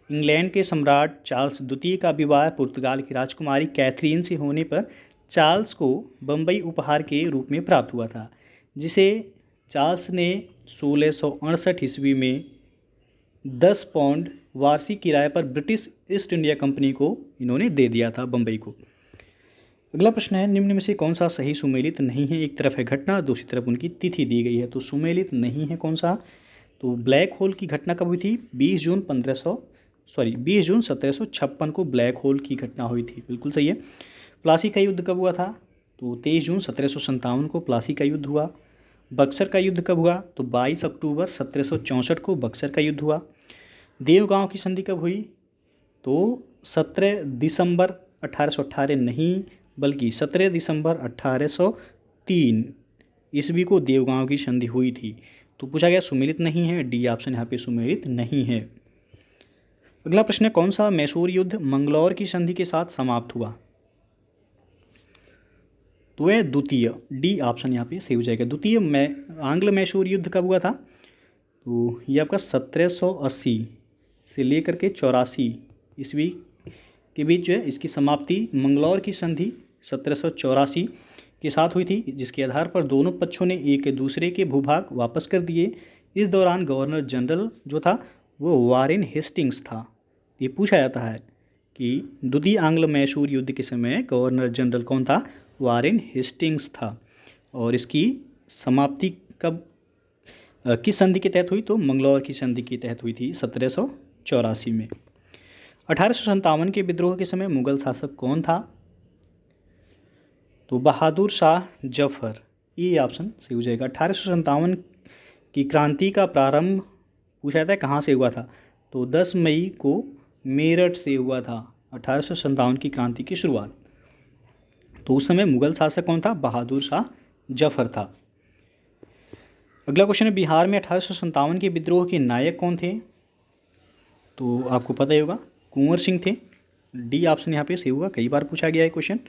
इंग्लैंड के सम्राट चार्ल्स द्वितीय का विवाह पुर्तगाल की राजकुमारी कैथरीन से होने पर चार्ल्स को बम्बई उपहार के रूप में प्राप्त हुआ था, जिसे चार्ल्स ने 1668 ईस्वी में 10 पाउंड वार्षिक किराए पर ब्रिटिश ईस्ट इंडिया कंपनी को इन्होंने दे दिया था, बम्बई को। अगला प्रश्न है, निम्न में से कौन सा सही सुमेलित नहीं है? एक तरफ है घटना, दूसरी तरफ उनकी तिथि दी गई है, तो सुमेलित नहीं है कौन सा? तो ब्लैक होल की घटना कब हुई थी? 20 जून 1756 को ब्लैक होल की घटना हुई थी, बिल्कुल सही है। प्लासी का युद्ध कब हुआ था? तो 23 जून 1757 को प्लासी का युद्ध हुआ। बक्सर का युद्ध कब हुआ? तो 22 अक्टूबर 1764 को बक्सर का युद्ध हुआ। देवगांव की संधि कब हुई? तो 17 दिसंबर 1818 नहीं, बल्कि 17 दिसंबर 1803 ईस्वी को देवगांव की संधि हुई थी। तो पूछा गया सुमेलित नहीं है, डी ऑप्शन यहाँ पे सुमेलित नहीं है। अगला प्रश्न है, कौन सा मैसूर युद्ध मंगलौर की संधि के साथ समाप्त हुआ? तो वह द्वितीय, डी ऑप्शन यहाँ पे सही हो जाएगा। द्वितीय आंग्ल मैसूर युद्ध कब हुआ था? तो ये आपका 1780 से लेकर के 84 ईस्वी के बीच जो है इसकी समाप्ति मंगलौर की संधि 1784 के साथ हुई थी, जिसके आधार पर दोनों पक्षों ने एक दूसरे के भूभाग वापस कर दिए। इस दौरान गवर्नर जनरल जो था वो वारेन हेस्टिंग्स था। ये पूछा जाता है कि द्वितीय आंग्ल मैसूर युद्ध के समय गवर्नर जनरल कौन था? वारेन हेस्टिंग्स था। और इसकी समाप्ति कब किस संधि के तहत हुई? तो मंगलौर की संधि के तहत हुई थी 1784 में। 1857 के विद्रोह के समय मुगल शासक कौन था? तो बहादुर शाह जफर, ये ऑप्शन सही हो जाएगा। 1857 की क्रांति का प्रारंभ पूछा जाता है कहाँ से हुआ था? तो 10 मई को मेरठ से हुआ था 1857 की क्रांति की शुरुआत। तो उस समय मुगल शासक कौन था? बहादुर शाह जफर था। अगला क्वेश्चन है, बिहार में 1857 के विद्रोह के नायक कौन थे? तो आपको पता ही होगा, कुंवर सिंह थे। डी ऑप्शन यहाँ पे सही होगा, कई बार पूछा गया है क्वेश्चन।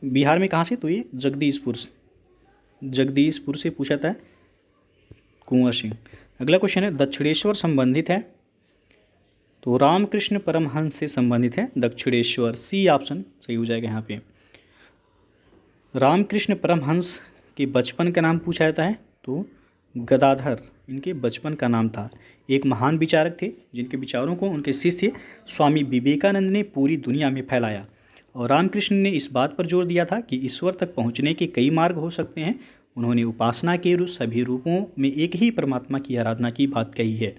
बिहार में कहाँ से? तो ये जगदीशपुर से पूछा था कुंवर सिंह। अगला क्वेश्चन है, दक्षिणेश्वर संबंधित है? तो रामकृष्ण परमहंस से संबंधित है दक्षिणेश्वर, सी ऑप्शन सही हो जाएगा यहाँ पे। रामकृष्ण परमहंस के बचपन का नाम पूछा जाता है, तो गदाधर इनके बचपन का नाम था। एक महान विचारक थे जिनके विचारों को उनके शिष्य स्वामी विवेकानंद ने पूरी दुनिया में फैलाया। और रामकृष्ण ने इस बात पर जोर दिया था कि ईश्वर तक पहुंचने के कई मार्ग हो सकते हैं। उन्होंने उपासना के सभी रूपों में एक ही परमात्मा की आराधना की बात कही है।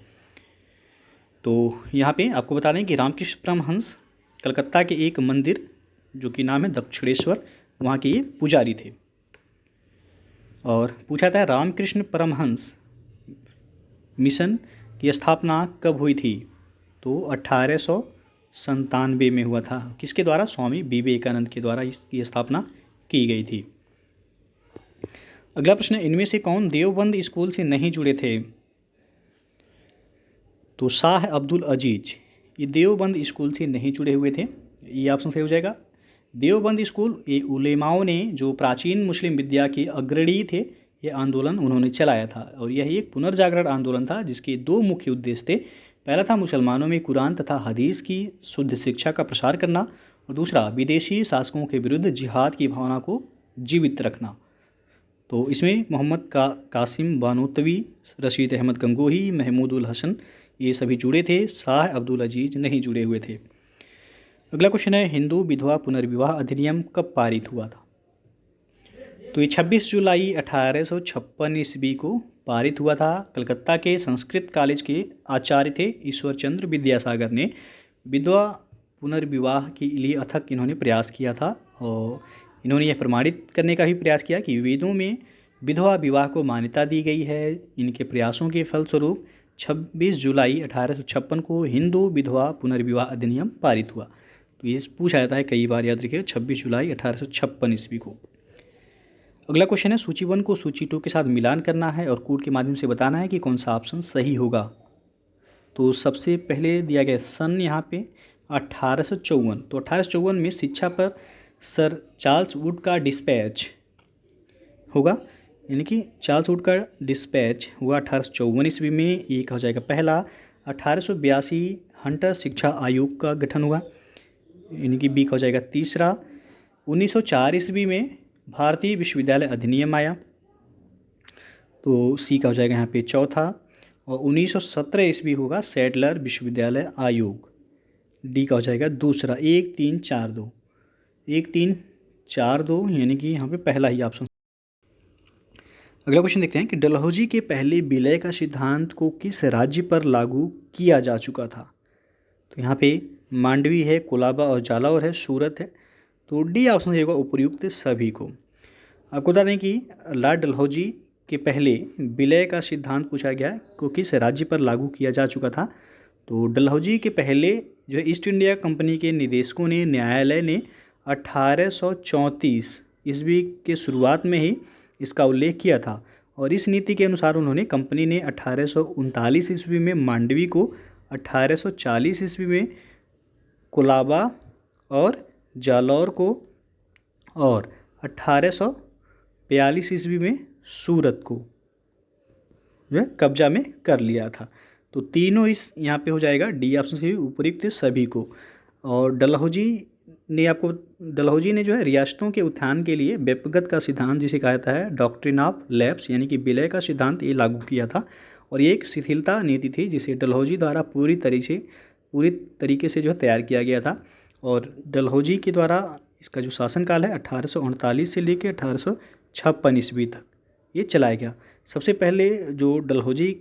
तो यहाँ पे आपको बता दें कि रामकृष्ण परमहंस कलकत्ता के एक मंदिर जो कि नाम है दक्षिणेश्वर, वहाँ के ये पुजारी थे। और पूछा था रामकृष्ण परमहंस मिशन की स्थापना कब हुई थी? तो 1897 में हुआ था। किसके द्वारा? स्वामी विवेकानंद के द्वारा इसकी स्थापना की गई थी। अगला प्रश्न है, इनमें से कौन देवबंद स्कूल से नहीं जुड़े थे? तो शाह अब्दुल अजीज ये देवबंद स्कूल से नहीं जुड़े हुए थे, ये ऑप्शन सही हो जाएगा। देवबंद स्कूल ये उलेमाओं ने जो प्राचीन मुस्लिम विद्या के अग्रणी थे, ये आंदोलन उन्होंने चलाया था। और यह एक पुनर्जागरण आंदोलन था जिसके दो मुख्य उद्देश्य थे। पहला था मुसलमानों में कुरान तथा हदीस की शुद्ध शिक्षा का प्रसार करना, और दूसरा विदेशी शासकों के विरुद्ध जिहाद की भावना को जीवित रखना। तो इसमें मोहम्मद कासिम बानोतवी, रशीद अहमद गंगोही, महमूद उल हसन ये सभी जुड़े थे। शाह अब्दुल अजीज नहीं जुड़े हुए थे। अगला क्वेश्चन है, हिंदू विधवा पुनर्विवाह अधिनियम कब पारित हुआ था? तो ये 26 जुलाई 1856 ईस्वी को पारित हुआ था। कलकत्ता के संस्कृत कॉलेज के आचार्य थे ईश्वर चंद्र विद्यासागर ने विधवा पुनर्विवाह के लिए अथक इन्होंने प्रयास किया था। और इन्होंने यह प्रमाणित करने का भी प्रयास किया कि वेदों में विधवा विवाह को मान्यता दी गई है। इनके प्रयासों के फलस्वरूप 26 जुलाई 1856 को हिंदू विधवा पुनर्विवाह अधिनियम पारित हुआ। तो ये पूछा जाता है कई बार, याद रखिए 26 जुलाई 1856 ईस्वी को। अगला क्वेश्चन है, सूची 1 को सूची 2 के साथ मिलान करना है और कोड के माध्यम से बताना है कि कौन सा ऑप्शन सही होगा। तो सबसे पहले दिया गया सन यहाँ पे 1854। तो 1854 में शिक्षा पर सर चार्ल्स वुड का डिस्पैच होगा, यानी कि चार्ल्स वुड का डिस्पैच हुआ 1854 ईस्वी में, एक हो जाएगा पहला। 1882 हंटर शिक्षा आयोग का गठन हुआ, यानी कि बी का हो जाएगा तीसरा। 1904 ईस्वी में भारतीय विश्वविद्यालय अधिनियम आया, तो सी का हो जाएगा यहाँ पे चौथा। और 1917 ईस्वी होगा सैडलर विश्वविद्यालय आयोग, डी का हो जाएगा दूसरा। 1 3 4 2, 1 3 4 2 यानी कि यहाँ पे पहला ही ऑप्शन। अगला क्वेश्चन देखते हैं कि डलहौजी के पहले विलय का सिद्धांत को किस राज्य पर लागू किया जा चुका था। तो यहाँ पे मांडवी है, कोलाबा और जालौर है, सूरत है, तो डी ऑप्शन रहेगा उपर्युक्त सभी को। आपको बता दें कि लॉर्ड डलहौजी के पहले विलय का सिद्धांत पूछा गया है को किस राज्य पर लागू किया जा चुका था। तो डलहौजी के पहले जो ईस्ट इंडिया कंपनी के निदेशकों ने न्यायालय ने 1834 ईस्वी के शुरुआत में ही इसका उल्लेख किया था, और इस नीति के अनुसार उन्होंने कंपनी ने 1839 ईस्वी में मांडवी को, 1840 ईस्वी में कोलाबा और जालौर को, और 1842 ईस्वी में सूरत को जो है कब्जा में कर लिया था। तो तीनों इस यहाँ पे हो जाएगा डी ऑप्शन से उपयुक्त सभी को। और डलहौजी ने जो है रियासतों के उत्थान के लिए व्यक्तिगत का सिद्धांत जिसे कहा जाता है डॉक्ट्रिन ऑफ लैप्स यानी कि विलय का सिद्धांत ये लागू किया था, और ये एक शिथिलता नीति थी जिसे डलहौजी द्वारा पूरी तरीके से जो है तैयार किया गया था। और डलहौजी के द्वारा इसका जो शासनकाल है 1839 से लेकर 1856 ईस्वी तक ये चलाया गया। सबसे पहले जो डलहौजी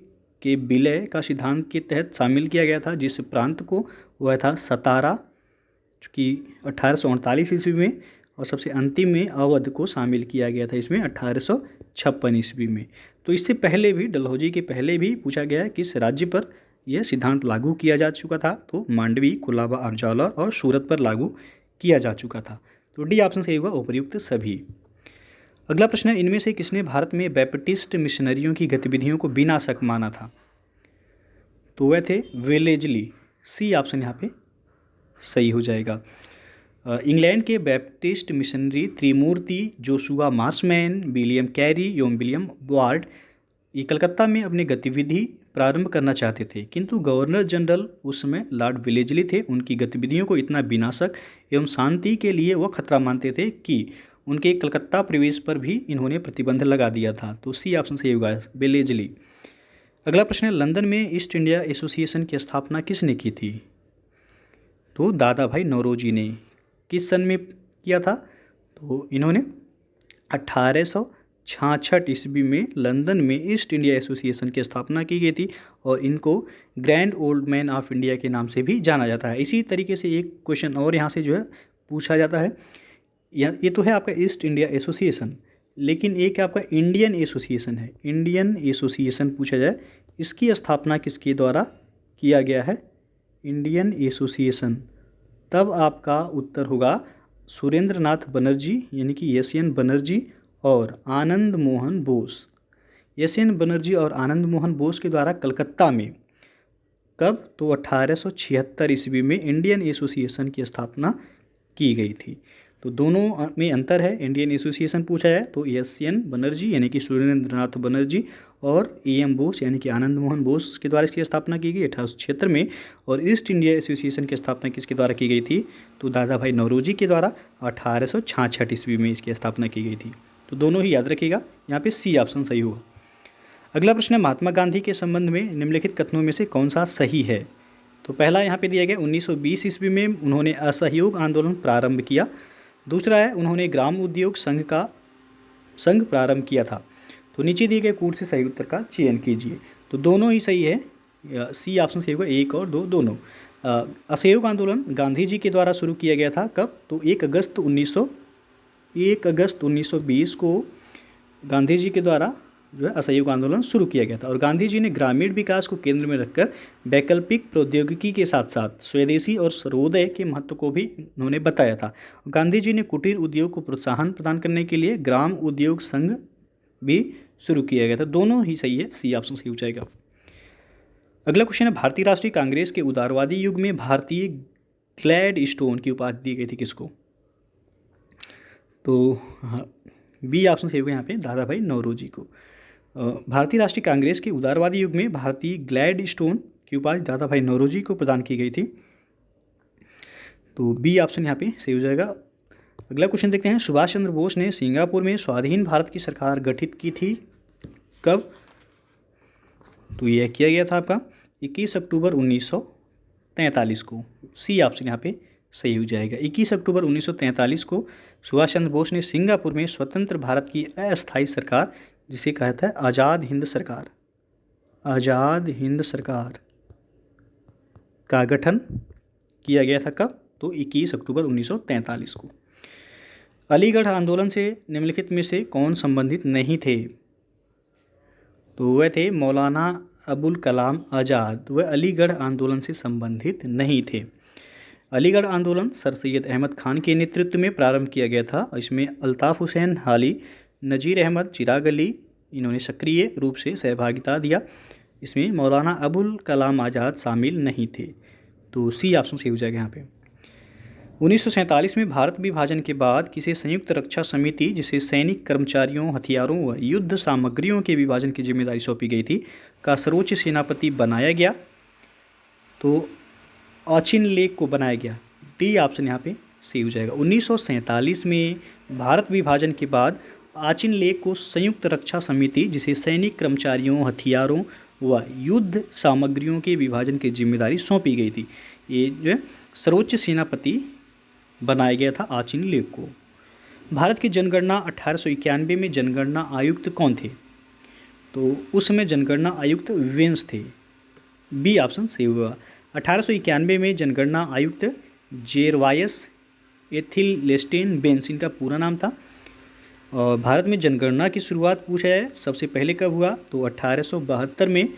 के विलय का सिद्धांत के तहत शामिल किया गया था जिस प्रांत को, वह था सतारा कि 1838 ईस्वी में, और सबसे अंतिम में अवध को शामिल किया गया था इसमें 1856 ईस्वी में। तो इससे पहले भी डलहौजी के पहले भी पूछा गया है किस राज्य पर यह सिद्धांत लागू किया जा चुका था, तो मांडवी, कोलाबा और जालौर और सूरत पर लागू किया जा चुका था। तो डी ऑप्शन सही होगा उपर्युक्त सभी। अगला प्रश्न है, इनमें से किसने भारत में बैप्टिस्ट मिशनरियों की गतिविधियों को विनाशक माना था। तो वह थे वेलेजली, सी ऑप्शन यहाँ पे सही हो जाएगा। इंग्लैंड के बैप्टिस्ट मिशनरी त्रिमूर्ति, जोशुआ मार्शमैन, विलियम कैरी एवं विलियम वार्ड ये कलकत्ता में अपनी गतिविधि प्रारंभ करना चाहते थे, किंतु गवर्नर जनरल उस समय लॉर्ड वेलेजली थे। उनकी गतिविधियों को इतना विनाशक एवं शांति के लिए वह खतरा मानते थे कि उनके कलकत्ता प्रवेश पर भी इन्होंने प्रतिबंध लगा दिया था। तो सी ऑप्शन सही होगा, वेलेजली। अगला प्रश्न है, लंदन में ईस्ट इंडिया एसोसिएशन की स्थापना किसने की थी। तो दादा भाई नौरोजी ने। किस सन में किया था, तो इन्होंने 1866 ईस्वी में लंदन में ईस्ट इंडिया एसोसिएशन की स्थापना की गई थी, और इनको grand old man of India के नाम से भी जाना जाता है। इसी तरीके से एक क्वेश्चन और यहाँ से जो है पूछा जाता है, ये तो है आपका ईस्ट इंडिया एसोसिएशन, लेकिन एक आपका इंडियन एसोसिएशन है। इंडियन एसोसिएशन पूछा जाए, इसकी स्थापना किसके द्वारा किया गया है, इंडियन एसोसिएशन, तब आपका उत्तर होगा सुरेंद्र नाथ बनर्जी यानी कि एस.एन. बनर्जी और आनंद मोहन बोस। एस.एन. बनर्जी और आनंद मोहन बोस के द्वारा कलकत्ता में कब, तो 1876 ईस्वी में इंडियन एसोसिएशन की स्थापना की गई थी। तो दोनों में अंतर है। इंडियन एसोसिएशन पूछा है तो एस.एन. बनर्जी यानी कि सुरेंद्र नाथ बनर्जी और ए.एम. बोस यानी कि आनंद मोहन बोस के द्वारा इसकी स्थापना की गई 1876 में। और ईस्ट इंडिया एसोसिएशन की स्थापना किसके द्वारा की गई थी, तो दादा भाई नौरोजी के द्वारा 1866 ईस्वी में इसकी स्थापना की गई थी। तो दोनों ही याद रखिएगा, यहाँ पे सी ऑप्शन सही होगा। अगला प्रश्न है, महात्मा गांधी के संबंध में निम्नलिखित कथनों में से कौन सा सही है। तो पहला यहाँ पे दिया गया 1920 ईस्वी में उन्होंने असहयोग आंदोलन प्रारंभ किया। दूसरा है उन्होंने ग्राम उद्योग संघ प्रारंभ किया था। तो नीचे दिए गए कूट से सही उत्तर का चयन कीजिए। तो दोनों ही सही है, सी ऑप्शन सही होगा, 1 और 2 दोनों। असहयोग आंदोलन गांधी जी के द्वारा शुरू किया गया था, कब, तो 1 अगस्त 1920 को गांधी जी के द्वारा जो है असहयोग आंदोलन शुरू किया गया था। और गांधी जी ने ग्रामीण विकास को केंद्र में रखकर वैकल्पिक प्रौद्योगिकी के साथ साथ स्वदेशी और सर्वोदय के महत्व को भी उन्होंने बताया था। गांधी जी ने कुटीर उद्योग को प्रोत्साहन प्रदान करने के लिए ग्राम उद्योग संघ भी शुरू किया गया था। दोनों ही सही है, सी ऑप्शन सही हो जाएगा। अगला क्वेश्चन है, भारतीय राष्ट्रीय कांग्रेस के उदारवादी युग में भारतीय ग्लैडस्टोन की उपाधि दी गई थी किसको। तो बी ऑप्शन सही होगा यहाँ पे, दादा भाई नौरोजी को। भारतीय राष्ट्रीय कांग्रेस के उदारवादी युग में भारतीय ग्लैडस्टोन की उपाधि दादा भाई नौरोजी को प्रदान की गई थी। तो बी ऑप्शन यहाँ पे सही हो जाएगा। अगला क्वेश्चन देखते हैं, सुभाष चंद्र बोस ने सिंगापुर में स्वाधीन भारत की सरकार गठित की थी कब? तो यह किया गया था आपका 21 अक्टूबर 1943 को। सी ऑप्शन यहाँ पे सही हो जाएगा। 21 अक्टूबर 1943 को सुभाष चंद्र बोस ने सिंगापुर में स्वतंत्र भारत की अस्थायी सरकार, जिसे कहता है आज़ाद हिंद सरकार, आज़ाद हिंद सरकार का गठन किया गया था कब? तो 21 अक्टूबर 1943 को। अलीगढ़ आंदोलन से निम्नलिखित में से कौन संबंधित नहीं थे? तो वह थे मौलाना अबुल कलाम आज़ाद, वह अलीगढ़ आंदोलन से संबंधित नहीं थे। अलीगढ़ आंदोलन सर सैयद अहमद खान के नेतृत्व में प्रारंभ किया गया था। इसमें अल्ताफ़ हुसैन हाली, नज़ीर अहमद, चिराग अली, इन्होंने सक्रिय रूप से सहभागिता दिया। इसमें मौलाना अबुल कलाम आज़ाद शामिल नहीं थे। तो सी ऑप्शन सही हो जाएगा यहाँ पे। 1947 में भारत विभाजन के बाद किसे संयुक्त रक्षा समिति, जिसे सैनिक कर्मचारियों, हथियारों व युद्ध सामग्रियों के विभाजन की जिम्मेदारी सौंपी गई थी, का सर्वोच्च सेनापति बनाया गया? तो ऑचिन लेक को बनाया गया। डी ऑप्शन यहाँ पे सही हो जाएगा। 1947 में भारत विभाजन के बाद ऑचिन लेक को संयुक्त रक्षा समिति, जिसे सैनिक कर्मचारियों, हथियारों व युद्ध सामग्रियों के विभाजन की जिम्मेदारी सौंपी गई थी। ये जो है सर्वोच्च सेनापति बनाया गया था ऑचिन लेक को। भारत की जनगणना 1891 में जनगणना आयुक्त कौन थे? तो उस समय जनगणना आयुक्त वेंस थे। बी ऑप्शन सही हुआ। 1891 में जनगणना आयुक्त जेरवायस एथिलस्टेन बेंस, इनका पूरा नाम था। और भारत में जनगणना की शुरुआत पूछा है सबसे पहले कब हुआ? तो 1872 में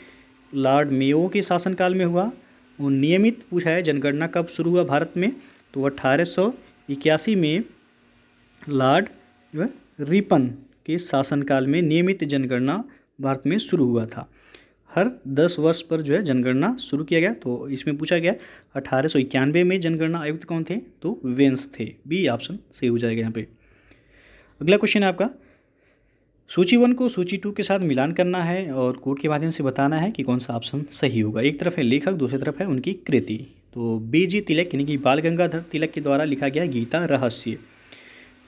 लॉर्ड मेयो के शासनकाल में हुआ। और नियमित पूछा है जनगणना कब शुरू हुआ भारत में? तो 1881 में लॉर्ड जो है रिपन के शासनकाल में नियमित जनगणना भारत में शुरू हुआ था। हर 10 वर्ष पर जो है जनगणना शुरू किया गया। तो इसमें पूछा गया 1891 में जनगणना आयुक्त कौन थे? तो वेंस थे। बी ऑप्शन सही हो जाएगा यहाँ पे। अगला क्वेश्चन है आपका, सूची 1 को सूची 2 के साथ मिलान करना है और कोड के माध्यम से बताना है कि कौन सा ऑप्शन सही होगा। एक तरफ है लेखक, दूसरी तरफ है उनकी कृति। तो बीजी तिलक यानी कि बाल गंगाधर तिलक के द्वारा लिखा गया गीता रहस्य।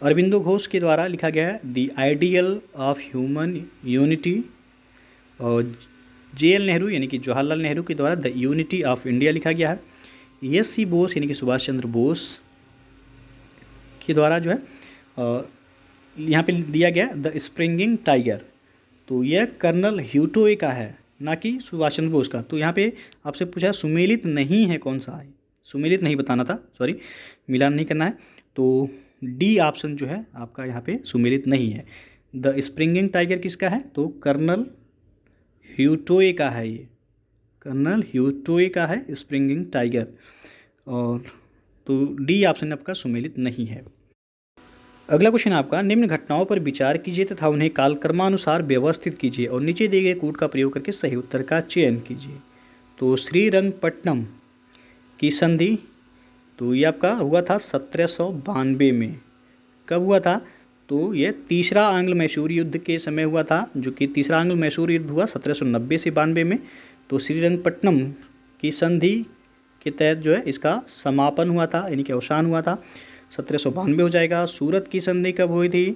अरविंदो घोष के द्वारा लिखा गया है the ideal of human unity. और JL नेहरू यानी कि जवाहरलाल नेहरू के द्वारा द यूनिटी ऑफ इंडिया लिखा गया है। SC बोस यानी कि सुभाष चंद्र बोस के द्वारा जो है यहाँ पे दिया गया द स्प्रिंगिंग टाइगर। तो यह कर्नल ह्यूटोए का है, ना कि सुभाष चंद्र बोस का। तो यहाँ पे आपसे पूछा सुमेलित नहीं है, कौन सा है? सुमेलित नहीं बताना था, सॉरी, मिलान नहीं करना है। तो डी ऑप्शन जो है आपका यहाँ पे सुमेलित नहीं है। द स्प्रिंगिंग टाइगर किसका है? तो कर्नल ह्यूटोए का है। ये कर्नल ह्यूटोए का है स्प्रिंगिंग टाइगर। और तो डी ऑप्शन आपका सुमेलित नहीं है। अगला क्वेश्चन आपका, निम्न घटनाओं पर विचार कीजिए तथा उन्हें कालक्रमानुसार व्यवस्थित कीजिए और नीचे दिए गए कोड का प्रयोग करके सही उत्तर का चयन कीजिए। तो श्रीरंगपट्टनम की संधि, तो ये आपका हुआ था 1792 में। कब हुआ था? तो ये तीसरा आंग्ल मैसूर युद्ध के समय हुआ था, जो कि तीसरा आंग्ल मैसूर युद्ध हुआ 1790 से 92 में। तो श्रीरंगपट्टनम की संधि के तहत जो है इसका समापन हुआ था, यानी कि अवसान हुआ था। 1792 हो जाएगा। सूरत की संधि कब हुई थी?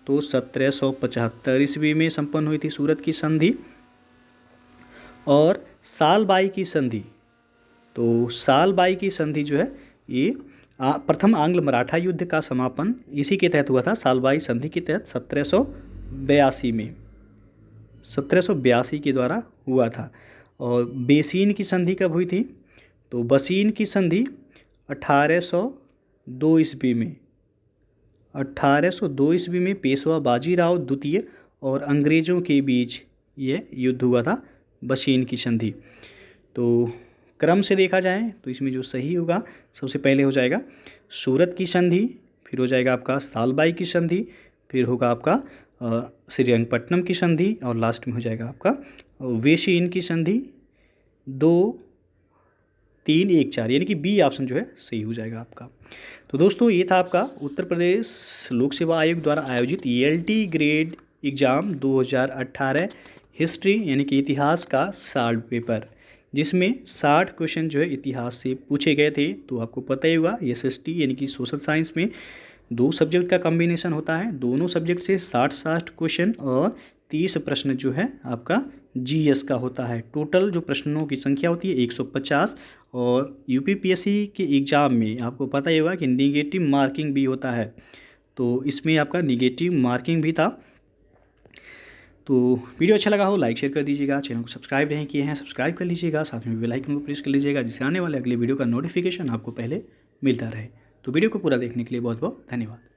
तो 1775 ईस्वी में संपन्न हुई थी सूरत की संधि। और सालबाई की संधि, तो सालबाई की संधि जो है ये प्रथम आंग्ल मराठा युद्ध का समापन इसी के तहत हुआ था, सालबाई संधि के तहत 1782 में, 1782 के द्वारा हुआ था। और बेसीन की संधि कब हुई थी? तो बसीन की संधि 1802 ईस्वी में, 1802 ईस्वी में पेशवा बाजीराव द्वितीय और अंग्रेज़ों के बीच ये युद्ध हुआ था, बसीन की संधि। तो क्रम से देखा जाए तो इसमें जो सही होगा सबसे पहले हो जाएगा सूरत की संधि, फिर हो जाएगा आपका सालबाई की संधि, फिर होगा आपका श्रीरंगपट्टनम की संधि और लास्ट में हो जाएगा आपका वेसीन की संधि 2, 3, 1, 4, यानी कि बी ऑप्शन जो है सही हो जाएगा आपका। तो दोस्तों ये था आपका उत्तर प्रदेश लोक सेवा आयोग द्वारा आयोजित ELT ग्रेड एग्ज़ाम 2018 हिस्ट्री यानी कि इतिहास का शॉर्ट पेपर, जिसमें 60 क्वेश्चन जो है इतिहास से पूछे गए थे। तो आपको पता ही होगा SST यानी कि सोशल साइंस में 2 सब्जेक्ट का कॉम्बिनेशन होता है, दोनों सब्जेक्ट से 60-60 क्वेश्चन और 30 प्रश्न जो है आपका जीएस का होता है। टोटल जो प्रश्नों की संख्या होती है 150। और यूपीपीएससी के एग्ज़ाम में आपको पता ही होगा कि निगेटिव मार्किंग भी होता है, तो इसमें आपका निगेटिव मार्किंग भी था। तो वीडियो अच्छा लगा हो लाइक शेयर कर दीजिएगा, चैनल को सब्सक्राइब नहीं किए हैं सब्सक्राइब कर लीजिएगा, साथ में बेल आइकन को प्रेस कर लीजिएगा जिससे आने वाले अगले वीडियो का नोटिफिकेशन आपको पहले मिलता रहे। तो वीडियो को पूरा देखने के लिए बहुत बहुत धन्यवाद।